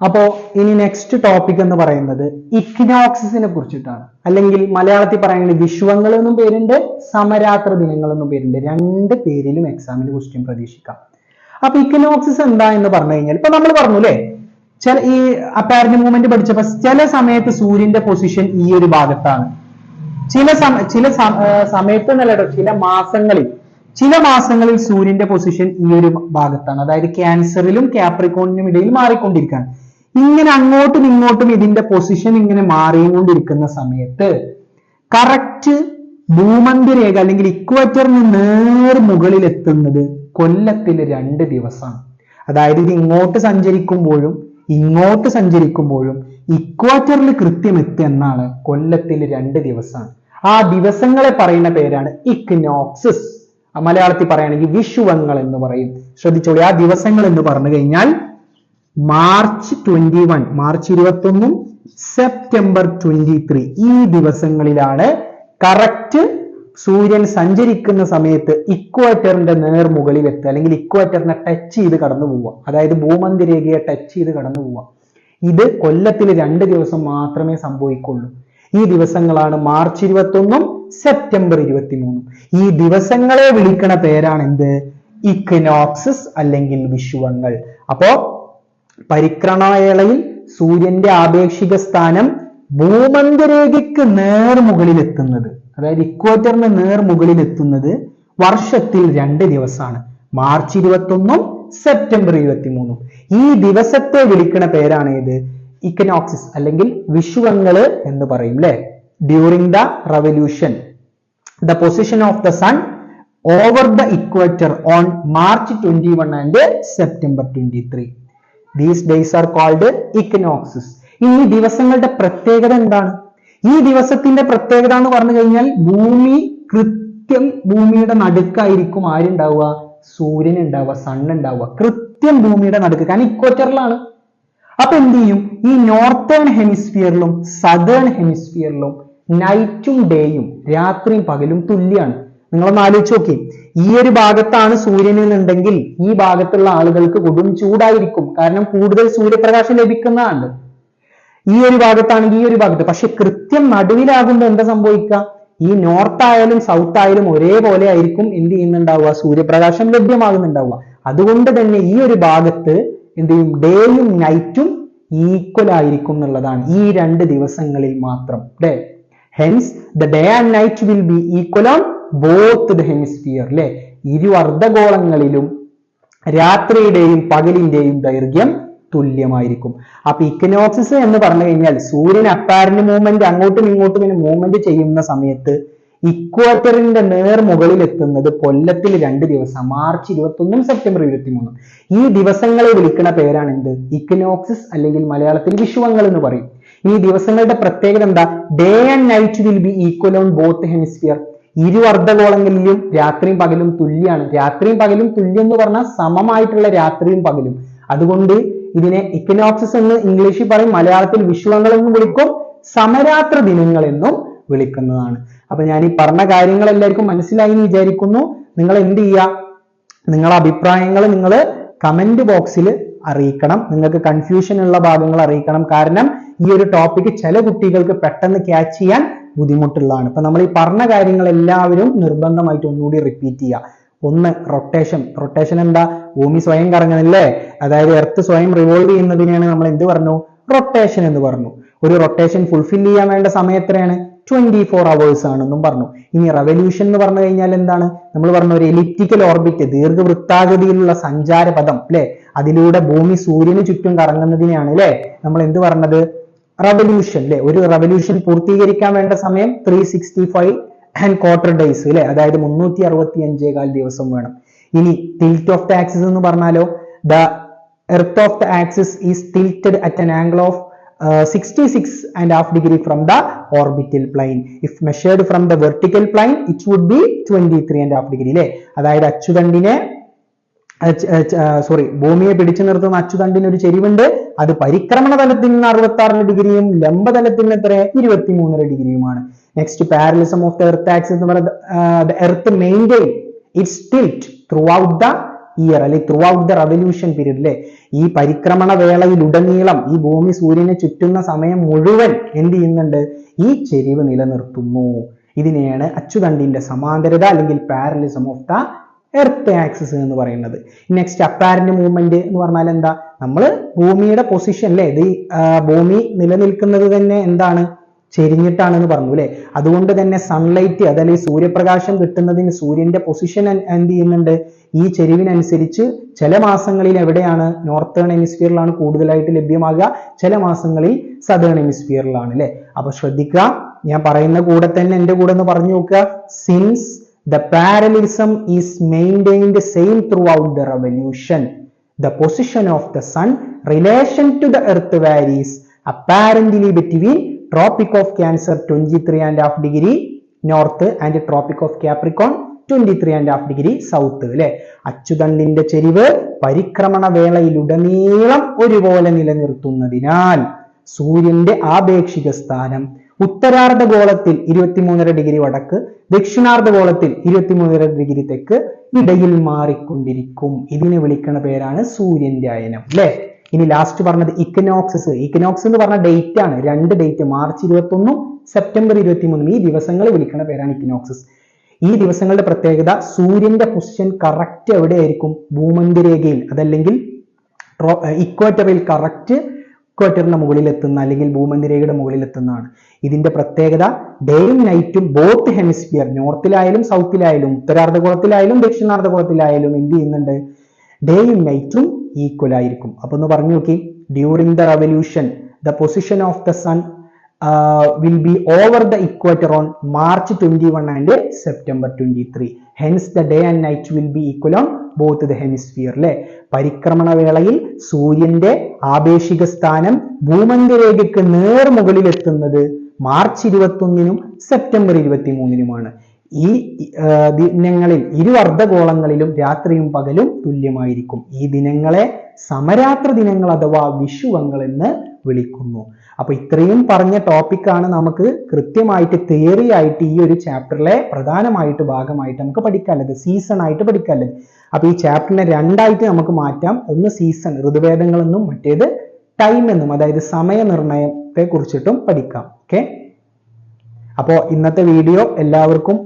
അപ്പോ ഇനി നെക്സ്റ്റ് ടോപ്പിക് എന്ന് പറയുന്നത് ഇക്വിനോക്സിനെ കുറിച്ചിട്ടാണ്. അല്ലെങ്കിൽ മലയാളത്തിൽ പറയുന്നത് വിഷുവങ്ങൾ എന്നും പേരുണ്ട്, സമരാത്ര ദിനങ്ങൾ എന്നും പേരുണ്ട്. രണ്ട് പേരിലും എക്സാമിന് ക്വസ്റ്റ്യൻ പ്രതീക്ഷിക്കാം. അപ്പൊ ഇക്വിനോക്സിസ് എന്താ എന്ന് പറഞ്ഞു കഴിഞ്ഞാൽ, ഇപ്പൊ നമ്മൾ പറഞ്ഞു അല്ലെ, ഈ അപ്പാരന്റ് മൂവ്മെന്റ് പഠിച്ചപ്പോ ചില സമയത്ത് സൂര്യന്റെ പൊസിഷൻ ഈ ഒരു ഭാഗത്താണ്, ചില സമയത്ത് എന്നല്ല, ചില മാസങ്ങളിൽ സൂര്യന്റെ പൊസിഷൻ ഈ ഒരു ഭാഗത്താണ്. അതായത് ക്യാൻസറിലും ക്യാപ്രിക്കോണിനും ഇടയിൽ മാറിക്കൊണ്ടിരിക്കുകയാണ്. ഇങ്ങനെ അങ്ങോട്ടും ഇങ്ങോട്ടും ഇതിന്റെ പൊസിഷൻ ഇങ്ങനെ മാറിക്കൊണ്ടിരിക്കുന്ന സമയത്ത് കറക്റ്റ് ഭൂമധ്യരേഖ അല്ലെങ്കിൽ ഇക്വേറ്ററിന് നേർ മുകളിൽ എത്തുന്നത് കൊല്ലത്തിൽ 2 ദിവസമാണ്. അതായത് ഇത് ഇങ്ങോട്ട് സഞ്ചരിക്കുമ്പോഴും ഇക്വേറ്ററിൽ കൃത്യം എത്തുക എന്നാണ് കൊല്ലത്തിൽ 2 ദിവസമാണ്. ആ ദിവസങ്ങളെ പറയുന്ന പേരാണ് ഇക്വിനോക്സിസ്. മലയാളത്തിൽ പറയുകയാണെങ്കിൽ വിഷുവങ്ങൾ എന്ന് പറയും. ശ്രദ്ധിച്ചോളൂ, ആ ദിവസങ്ങൾ എന്ന് പറഞ്ഞു കഴിഞ്ഞാൽ മാർച്ച് 21 സെപ്റ്റംബർ 23 ഈ ദിവസങ്ങളിലാണ് കറക്റ്റ് സൂര്യൻ സഞ്ചരിക്കുന്ന സമയത്ത് ഇക്വേറ്ററിന്റെ നേർമുകളിൽ എത്തുക, അല്ലെങ്കിൽ ഇക്വേറ്ററിനെ ടച്ച് ചെയ്ത് കടന്നു പോവുക, അതായത് ഭൂമധ്യരേഖയെ ടച്ച് ചെയ്ത് കടന്നു പോവുക. ഇത് കൊല്ലത്തിൽ 2 ദിവസം മാത്രമേ സംഭവിക്കുള്ളൂ. ഈ ദിവസങ്ങളാണ് മാർച്ച് 21 സെപ്റ്റംബർ 23. ഈ ദിവസങ്ങളെ വിളിക്കണ പേരാണ് എന്ത്? ഇക്വിനോക്സസ് അല്ലെങ്കിൽ വിഷുവങ്ങൾ. അപ്പോ പരിക്രമണവേളയിൽ സൂര്യന്റെ ആപേക്ഷിക സ്ഥാനം ഭൂമധ്യരേഖയ്ക്ക് നേർമുകളിൽ എത്തുന്നത്, അതായത് ഇക്വേറ്ററിന് നേർമുകളിൽ എത്തുന്നത് വർഷത്തിൽ 2 ദിവസമാണ്, മാർച്ച് 21 സെപ്റ്റംബർ 23. ഈ ദിവസത്തെ വിളിക്കുന്ന പേരാണ് ഏത്? ഇക്വിനോക്സിസ് അല്ലെങ്കിൽ വിഷുവങ്ങള് എന്ന് പറയും അല്ലെ. During the revolution the position of the sun over the equator on March 21 and September 23. These days are called equinoxes. ഈ ദിവസങ്ങളുടെ പ്രത്യേകത എന്താണ്? ഈ ദിവസത്തിന്റെ പ്രത്യേകത എന്ന് പറഞ്ഞു കഴിഞ്ഞാൽ ഭൂമി കൃത്യം ഭൂമിയുടെ നടുക്കായിരിക്കും ആരുണ്ടാവുക? സൂര്യൻ ഉണ്ടാവുക, സൺ ഉണ്ടാവുക കൃത്യം ഭൂമിയുടെ നടുക്ക്, കാരണം ഇക്വേറ്ററിലാണ്. അപ്പൊ എന്ത് ചെയ്യും? ഈ നോർത്തേൺ ഹെമിസ്ഫിയറിലും സദേൺ ഹെമിസ്ഫിയറിലും നൈറ്റും ഡേയും, രാത്രിയും പകലും തുല്യാണ്. നിങ്ങളൊന്ന് ആലോചിച്ച് നോക്കി, ഈ ഒരു ഭാഗത്താണ് സൂര്യൻ എന്നുണ്ടെങ്കിൽ ഈ ഭാഗത്തുള്ള ആളുകൾക്ക് കൊടും ചൂടായിരിക്കും, കാരണം കൂടുതൽ സൂര്യപ്രകാശം ലഭിക്കുന്നതാണ്. ഈ ഒരു ഭാഗത്താണെങ്കിൽ ഈ ഒരു ഭാഗത്ത്, പക്ഷെ കൃത്യം നടുവിലാകുമ്പോൾ എന്താ സംഭവിക്കുക? ഈ നോർത്ത് ആയാലും സൗത്ത് ആയാലും ഒരേപോലെ ആയിരിക്കും എന്ത് ചെയ്യുന്നുണ്ടാവുക? സൂര്യപ്രകാശം ലഭ്യമാകുന്നുണ്ടാവുക. അതുകൊണ്ട് തന്നെ ഈ ഒരു ഭാഗത്ത് എന്ത് ചെയ്യും? ഡേയും നൈറ്റും ഈക്വൽ ആയിരിക്കും എന്നുള്ളതാണ് ഈ 2 ദിവസങ്ങളിൽ മാത്രം. Day hence the day and night will be equal on both the hemisphere അല്ലെ. ഇരു അർദ്ധഗോളങ്ങളിലും രാത്രിയുടെയും പകലിന്റെയും ദൈർഘ്യം തുല്യമായിരിക്കും. അപ്പൊ ഇക്വിനോക്സിസ് എന്ന് പറഞ്ഞു കഴിഞ്ഞാൽ സൂര്യൻ അപ്പാരന്റ് മൂവ്മെന്റ് അങ്ങോട്ടും ഇങ്ങോട്ടും ഇങ്ങനെ മൂവ്മെന്റ് ചെയ്യുന്ന സമയത്ത് ഇക്വേറ്ററിന്റെ നേർമുകളിൽ എത്തുന്നത് കൊല്ലത്തിൽ 2 ദിവസം, മാർച്ച് 21 സെപ്റ്റംബർ 23. ഈ ദിവസങ്ങളെ വിളിക്കുന്ന പേരാണ് എന്ത്? ഇക്വിനോക്സിസ് അല്ലെങ്കിൽ മലയാളത്തിൽ വിഷുവങ്ങൾ എന്ന് പറയും. ഈ ദിവസങ്ങളുടെ പ്രത്യേകത എന്താ? Day and night will be equal on both hemisphere. ഇരു അർദ്ധഗോളങ്ങളിലും രാത്രിയും പകലും തുല്യാണ്. രാത്രിയും പകലും തുല്യം എന്ന് പറഞ്ഞാൽ സമമായിട്ടുള്ള രാത്രിയും പകലും. അതുകൊണ്ട് ഇതിനെ ഇക്വിനോക്സിസ് എന്ന് ഇംഗ്ലീഷിൽ പറയും, മലയാളത്തിൽ വിഷുവങ്ങൾ എന്നും വിളിക്കും, സമരാത്ര ദിനങ്ങൾ എന്നും വിളിക്കുന്നതാണ്. അപ്പൊ ഞാൻ ഈ പറഞ്ഞ കാര്യങ്ങൾ എല്ലാവർക്കും മനസ്സിലായി എന്ന് വിചാരിക്കുന്നു. നിങ്ങൾ എന്ത് ചെയ്യുക? നിങ്ങളുടെ അഭിപ്രായങ്ങൾ നിങ്ങൾ കമന്റ് ബോക്സിൽ അറിയിക്കണം. നിങ്ങൾക്ക് കൺഫ്യൂഷൻ ഉള്ള ഭാഗങ്ങൾ അറിയിക്കണം. കാരണം ഈ ഒരു ടോപ്പിക് ചില കുട്ടികൾക്ക് പെട്ടെന്ന് ക്യാച്ച് ചെയ്യാൻ ബുദ്ധിമുട്ടുള്ളതാണ്. അപ്പൊ നമ്മൾ ഈ പറഞ്ഞ കാര്യങ്ങൾ എല്ലാവരും നിർബന്ധമായിട്ട് ഒന്നുകൂടി റിപ്പീറ്റ് ചെയ്യുക. ഒന്ന്, റൊട്ടേഷൻ എന്താ? ഭൂമി സ്വയം കറങ്ങുന്നില്ലേ, അതായത് എർത്ത് സ്വയം റിവോൾവ് ചെയ്യുന്നതിനെയാണ് നമ്മൾ എന്ത് പറഞ്ഞു? റൊട്ടേഷൻ എന്ന് പറഞ്ഞു. ഒരു റൊട്ടേഷൻ ഫുൾഫിൽ ചെയ്യാൻ വേണ്ട സമയം എത്രയാണ്? 24 hours ആണെന്നും പറഞ്ഞു. ഇനി റെവല്യൂഷൻ എന്ന് പറഞ്ഞു കഴിഞ്ഞാൽ എന്താണ്? നമ്മൾ പറഞ്ഞ ഒരു എലിപ്റ്റിക്കൽ ഓർബിറ്റ്, ദീർഘവൃത്താകൃതിയിലുള്ള സഞ്ചാരപഥം അല്ലെ, അതിലൂടെ ഭൂമി സൂര്യന് ചുറ്റും കറങ്ങുന്നതിനെയാണ് അല്ലെ നമ്മൾ എന്ത് പറഞ്ഞത്? റവല്യൂഷൻ അല്ലെ. ഒരു റവല്യൂഷൻ പൂർത്തീകരിക്കാൻ വേണ്ട സമയം 365 days അല്ലെ, അതായത് 365 ദിവസം വേണം. ഇനി ടിൽറ്റ് ഓഫ് ദ ആക്സിസ് എന്ന് പറഞ്ഞാലോ, the earth of the axis is tilted at an angle of 66.5 degree from the orbital plane. If measured from the vertical plane, it would be 23.5 degree അല്ലെ. അതായത് അച്ചുതണ്ടിനെ ഭൂമിയെ പിടിച്ചു നിർത്തുന്ന അച്ചുതണ്ടിന് ഒരു ചെരിവുണ്ട്. അത് പരിക്രമണ തലത്തിൽ നിന്ന് 66 ഡിഗ്രിയും ലംബതലത്തിൽ നിന്ന് എത്ര 23 ഡിഗ്രിയുമാണ്. Next, parallelism of the earth axis എന്ന് പറയുന്നത് earth maintain its tilt throughout the year അല്ലെങ്കിൽ throughout the revolution period അല്ലെ. ഈ പരിക്രമണ വേളയിലുടനീളം ഈ ഭൂമി സൂര്യനെ ചുറ്റുന്ന സമയം മുഴുവൻ എന്ത് ചെയ്യുന്നുണ്ട്? ഈ ചെരിവ് നിലനിർത്തുന്നു. ഇതിനെയാണ് അച്ചുതണ്ടിന്റെ സമാന്തരത അല്ലെങ്കിൽ parallelism of the earth axis എന്ന് പറയുന്നത്. നെക്സ്റ്റ്, അപ്പാരന്റ് മൂവ്മെന്റ് എന്ന് പറഞ്ഞാൽ എന്താ? നമ്മൾ ഭൂമിയുടെ പൊസിഷൻ അല്ലെ, ഇത് ഭൂമി നിലനിൽക്കുന്നത് തന്നെ എന്താണ്? ചെരിഞ്ഞിട്ടാണെന്ന് പറഞ്ഞു അല്ലെ. അതുകൊണ്ട് തന്നെ സൺലൈറ്റ് അതല്ലെങ്കിൽ സൂര്യപ്രകാശം കിട്ടുന്നതിന് സൂര്യന്റെ പൊസിഷൻ എന്ത് ചെയ്യുന്നുണ്ട്? ഈ ചെരിവിനനുസരിച്ച് ചില മാസങ്ങളിൽ എവിടെയാണ്? നോർത്തേൺ ഹെമിസ്ഫിയറിലാണ് കൂടുതലായിട്ട് ലഭ്യമാകുക, ചില മാസങ്ങളിൽ സദേൺ ഹെമിസ്ഫിയറിലാണ് അല്ലെ. അപ്പൊ ശ്രദ്ധിക്കുക, ഞാൻ പറയുന്ന കൂടെ തന്നെ എന്റെ കൂടെ ഒന്ന് പറഞ്ഞു നോക്കുക. Since the parallelism is maintained same throughout the revolution, the position of the sun relation to the earth varies apparently between Tropic of Cancer 23.5 degree north and Tropic of Capricorn 23.5 degree south അല്ലെ. അച്ചുതണ്ടിന്റെ ചെരിവ് പരിക്രമണ വേളയിലുടനീളം ഒരുപോലെ നിലനിർത്തുന്നതിനാൽ സൂര്യന്റെ ആപേക്ഷിക സ്ഥാനം ഉത്തരാർദ്ധഗോളത്തിൽ 23.5 degree വടക്ക്, ദക്ഷിണാർദ്ധഗോളത്തിൽ 23.5 degree തെക്ക് ഇടയിൽ മാറിക്കൊണ്ടിരിക്കും. ഇതിനെ വിളിക്കുന്ന പേരാണ് സൂര്യന്റെ അയനം അല്ലെ. ഇനി ലാസ്റ്റ് പറഞ്ഞത് ഇക്വിനോക്സിസ്. ഇക്വിനോക്സ് എന്ന് പറഞ്ഞ ഡേറ്റ് ആണ്, 2 ഡേറ്റ്, മാർച്ച് 21 സെപ്റ്റംബർ 23. ഈ ദിവസങ്ങൾ വിളിക്കുന്ന പേരാണ് ഇക്വിനോക്സിസ്. ഈ ദിവസങ്ങളുടെ പ്രത്യേകത സൂര്യന്റെ പൊസിഷൻ കറക്റ്റ് എവിടെയായിരിക്കും? ഭൂമധ്യരേഖയിൽ, അതല്ലെങ്കിൽ ഇക്വേറ്ററിൽ കറക്റ്റ് ഇക്വേറ്ററിന്റെ മുകളിൽ എത്തുന്ന അല്ലെങ്കിൽ ഭൂമധ്യരേഖയുടെ മുകളിൽ എത്തുന്നതാണ്. ഇതിന്റെ പ്രത്യേകത ഡേയും നൈറ്റും ബോത്ത് ഹെമിസ്ഫിയർ, നോർത്തിലായാലും സൗത്തിലായാലും ഉത്തരാർദ്ധഗോളത്തിലായാലും ദക്ഷിണാർദ്ധഗോളത്തിലായാലും എന്ത് ചെയ്യുന്നുണ്ട്? ഡേയും നൈറ്റും ഈക്വൽ ആയിരിക്കും. അപ്പൊ ഒന്ന് പറഞ്ഞു നോക്കി, during the revolution the position of the sun will be over the equator on March 21 and September 23. Hence the day and night will be equal on both the hemisphere. അല്ലെ, പരിക്രമണ വേളയിൽ സൂര്യന്റെ ആപേക്ഷിക സ്ഥാനം ഭൂമധ്യരേഖയ്ക്ക് നേർമുകളിൽ എത്തുന്നത് മാർച്ച് 21 സെപ്റ്റംബർ 23 ഈ ദിനങ്ങളിൽ ഇരു അർദ്ധഗോളങ്ങളിലും രാത്രിയും പകലും തുല്യമായിരിക്കും. ഈ ദിനങ്ങളെ സമരാത്ര ദിനങ്ങൾ അഥവാ വിഷുവങ്ങൾ എന്ന് വിളിക്കുന്നു. അപ്പൊ ഇത്രയും പറഞ്ഞ ടോപ്പിക്കാണ് നമുക്ക് കൃത്യമായിട്ട് തിയറി ആയിട്ട് ഈ ഒരു ചാപ്റ്ററിലെ പ്രധാനമായിട്ട് ഭാഗമായിട്ട് നമുക്ക് പഠിക്കാനുള്ളത്, സീസൺ ആയിട്ട് പഠിക്കാനുള്ളത്. അപ്പൊ ഈ ചാപ്റ്ററിനെ രണ്ടായിട്ട് നമുക്ക് മാറ്റാം. ഒന്ന് സീസൺ ഋതുഭേദങ്ങൾ എന്നും മറ്റേത് ടൈം എന്നും, അതായത് സമയനിർണയത്തെ കുറിച്ചിട്ടും പഠിക്കാം. ഓക്കെ, അപ്പോൾ ഇന്നത്തെ വീഡിയോ എല്ലാവർക്കും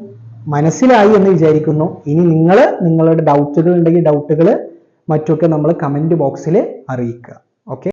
മനസ്സിലായി എന്ന് വിചാരിക്കുന്നു. ഇനി നിങ്ങളുടെ ഡൗട്ടുകൾ ഉണ്ടെങ്കിൽ ഡൗട്ടുകൾ മറ്റൊക്കെ നമ്മൾ കമന്റ് ബോക്സിൽ അറിയിക്കുക. ഓക്കെ.